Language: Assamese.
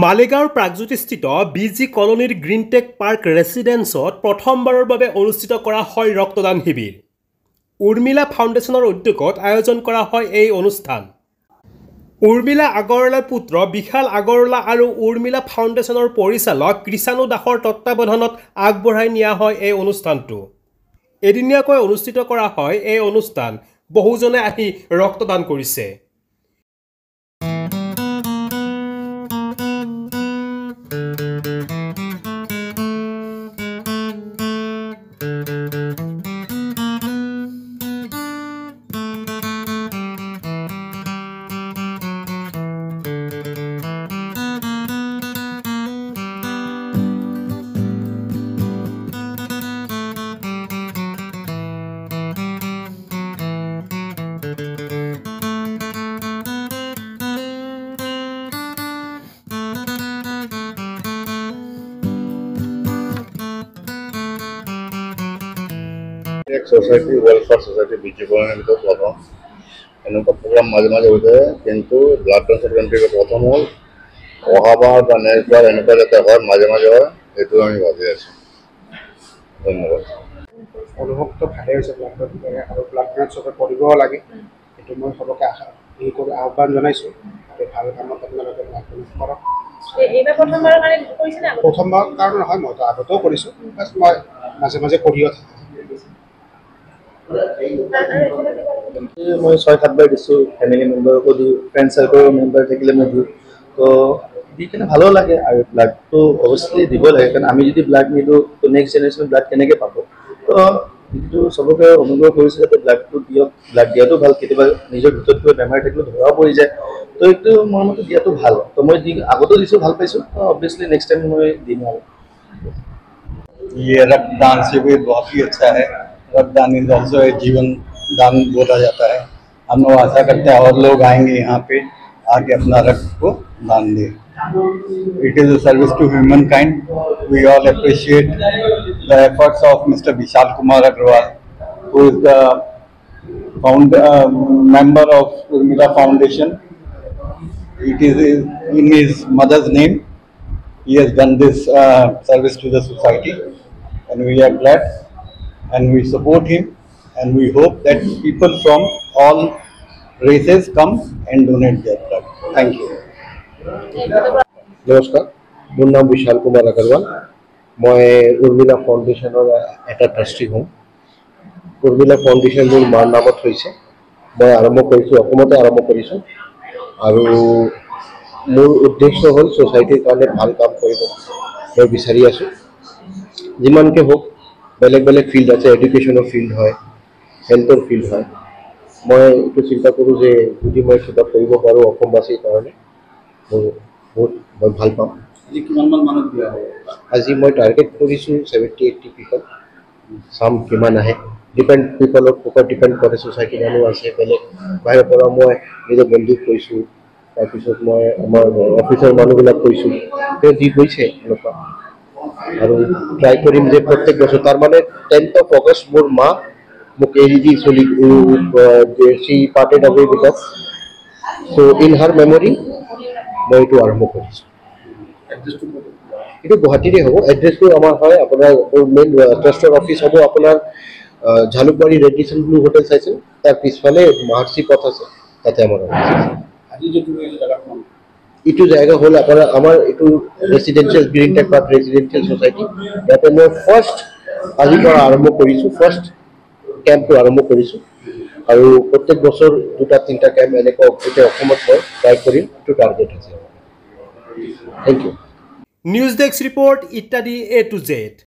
মালিগাঁৱৰ প্ৰাগজ্যোতিস্থিত বিজি কলনীৰ গ্ৰীণটেক পাৰ্ক ৰেচিডেন্সত প্ৰথমবাৰৰ বাবে অনুষ্ঠিত কৰা হয় ৰক্তদান শিবিৰ। উৰ্মিলা ফাউণ্ডেশ্যনৰ উদ্যোগত আয়োজন কৰা হয় এই অনুষ্ঠান। উৰ্মিলা আগৰৱালাৰ পুত্ৰ বিশাল আগৰৱালা আৰু উৰ্মিলা ফাউণ্ডেশ্যনৰ পৰিচালক কৃষাণু দাসৰ তত্ত্বাৱধানত আগবঢ়াই নিয়া হয় এই অনুষ্ঠানটো। এদিনীয়াকৈ অনুষ্ঠিত কৰা হয় এই অনুষ্ঠান। বহুজনে আহি ৰক্তদান কৰিছে। एक सोसाइटी वेलफेयर सोसाइटी बीजी कॉलोनी तो प्रथम এনেকুৱা প্ৰগ্ৰাম মাজে মাজে হৈ যায়, কিন্তু ব্লাড ডোনেশ্যন কেন্দ্ৰ প্ৰথম হ'ল অহাবাৰ বা নেক্সট বাৰ এনেকুৱা যাতে হয়, মাজে মাজে হয়, সেইটো আমি ভাবি আছোঁ। ধন্যবাদ। অনুভৱটো ভালেই হৈছে ব্লাড ডোনেশ্যন আৰু ব্লাড ডোনেশ্যন কৰিব লাগে, সেইটো মই সবকে আহ্বান জনাইছোঁ। ভাল কামত আপোনালোকে ব্লাড ডোনেট কৰক। প্ৰথমবাৰৰ কাৰণে নহয়, মইতো আগতেও কৰিছোঁ, বাছ মই মাজে মাজে কৰিও থাকোঁ। मैं 6-7 बार दिसो फैमिली मेम्बर को दी फ्रेंड सर्कल मेम्बर থাকিলে মই দিও তো দি কেনে ভালো লাগে আৰু ব্লাড তো অবভিয়াসলি দিব লাগে কাৰণ আমি যদি ব্লাড নিদো তো নেক্সট জেনাৰেশন ব্লাড কেনেকে পাব। তো কিন্তু সবকে অনুগ্ৰহ কৰিছে যে ব্লাডটো দিয়ক, ব্লাড দিয়াটো ভাল, কেতিয়াবা নিজৰ ভিতৰত কিবা বেমাৰ থাকিলে ধৰা পৰি যায়, তো এইটো মোৰ মতে দিয়াটো ভাল। তো মই আগতো দিছো, ভাল পাইছো, তো অবভিয়াসলি নেক্সট টাইম মই দিম আৰু। ये रक्तदान शिविर बहुत ही अच्छा है। रक्तदान इज ऑल्सो जीवन दान बोला जाता है। हम लोग आशा करते हैं और लोग आएंगे यहाँ पे आके अपना रक्त को दान दें। It is a service to humankind. We all appreciate the efforts of mister Vishal Kumar Agarwal, who is the member of Urmila Foundation. It is in his mother's name. He has done this service to the society, and we are glad and we support him, and we hope that people from all races come and donate their blood. Thank you. नमस्कार, मोर नाम विशाल कुमार अग्रवाल। मैं उर्मिला फाउंडेशनर एटा ट्रस्टी हूँ। उर्मिला फाउंडेशन मोर मार नामत होइसे। मैं आरम्भ करिছো, অসমতে आरम्भ करिছো আৰু मोर उद्देश्य हल सोसाइटीर कारण ভাল কাম কৰিব मैं বিচাৰি আছো। जिमानके হোক बेलेग बेलेग फिल्ड আছে, एडुकेशनर फिल्ड है, हेल्थर फिल्ड है। मैं ये चिंता करूँ जे यदि मैं किबा কৰিব পাৰো অসমবাসীৰ কাৰণে बहुत मैं ভাল পাম। আজি मैं टार्गेट करिছো 70-80 पिपल। साम किमान आहे डिपेंड पिपलर ऊपर डिपेंड करे। सोसाइटी मानुह আছে बेलेग बाहिर পৰা मैं নিজৰ বন্ধুক কৈছো, তাৰপিছত মই আমাৰ অফিচৰ মানুহবিলাক কৈছো, তে দি গৈছে এনেকুৱা আৰু ট্ৰাই কৰিম যে প্ৰত্যেক বছৰ তাৰ মানে 10th of August মোৰ মা মোক এৰি দি চলি she parted away with us, so in her memory মই এইটো আৰম্ভ কৰিছো। এইটো গুৱাহাটীৰে হ'ব। এড্ৰেছটো আমাৰ হয় আপোনাৰ মেইন ট্ৰাষ্টৰ অফিচ হ'ব আপোনাৰ ঝালুকবাৰী ৰেডিসন ব্লু হোটেল চাইছে, তাৰ পিছফালে মাহাৰ্ষি পথ আছে, তাতে আমাৰ এইটো জায়গা হল আপোনাৰ আমাৰ এইটো ৰেসিডেন্সিয়েল গ্ৰীণটেক পাৰ্ক ৰেসিডেন্সিয়েল সোসাইটি। ইয়াতে মই ফাৰ্ষ্ট আজিৰ পৰা আৰম্ভ কৰিছো, ফাৰ্ষ্ট কেম্পটো আৰম্ভ কৰিছো আৰু প্ৰত্যেক বছৰ 2-3টা কেম্প এনেকুৱা এতিয়া অসমত মই ট্ৰাই কৰিম, এইটো টাৰ্গেট আছে। Thank you. News desk report ইত্যাদি A to Z।